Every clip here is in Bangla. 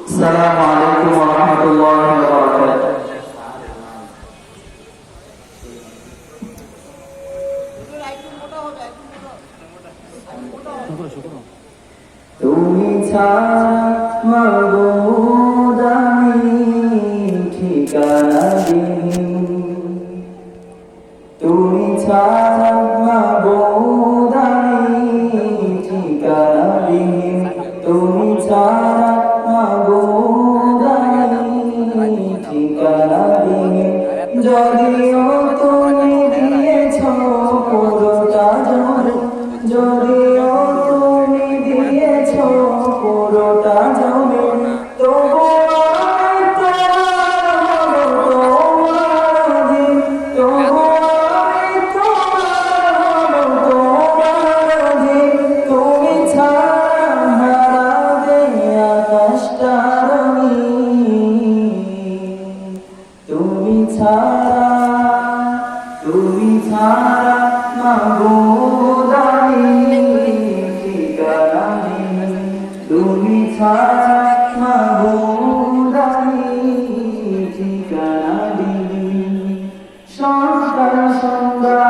السلام عليكم ورحمة الله وبركاته. তুমি ছাড়া মাবুদ আমি ঠিকানাবিহীন, তুমি ছাড়া মাবুদ আমি ঠিকানাবিহীন, তুমি ছাড়া মাবুদ আমি ঠিকানাবিহীন। যদিও তুমি দিয়েছ পুরোটা জমি, যদিও তুমি দিয়েছ পুরোটা জমি, তবু আমি তোমার অধীন, তবু আমি তোমার অধীন। তুমি ছাড়া হারাবে আকাশটা রঙিন, তুমি ছাড়া মাবুদ আমি ঠিকানাবিহীন, তুমি ছাড়া মাবুদ আমি ঠিকানাবিহীন। সন্তান সন্ধ্যা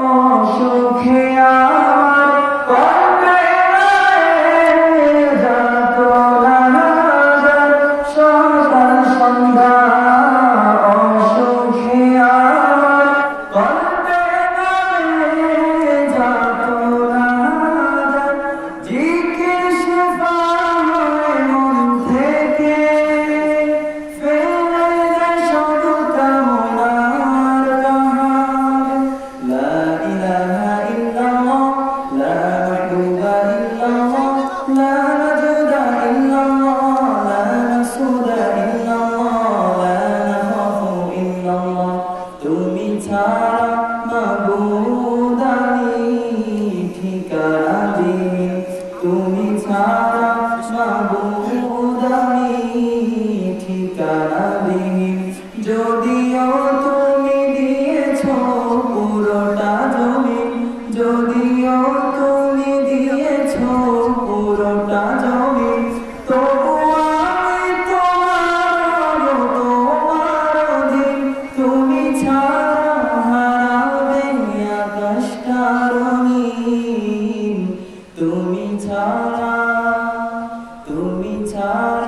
অসুখে আমার কবে যাতনা যায়, সন্তান সন্ধ্যা অসুখে আমার কবে যাতনা যায়। জিকির শেফা হয় মন থেকে, ফেলে যায় শুধু কামনার কাহার। লা ইলাহা ইল্লাল্লাহ, লা মাহবুবা ইল্লাল্লাহ, লা মাবুদা ইল্লাল্লাহ, লা মাসুদা ইল্লাল্লাহ, লা নাখাফু ইল্লাল্লাহ। তুমি ছাড়া মাবুদ আমি ঠিকানাবিহীন, তুমি ছাড়া মাবুদ আমি ঠিকানাবিহীন। যদিও তুমি দিয়েছ পুরোটা জমি, যদিও তুমি দিয়েছ পুরোটা জমি, তবু আমি তোমার অধীন। তুমি ছাড়া হারাবে আকাশটা রঙিন, তুমি ছাড়া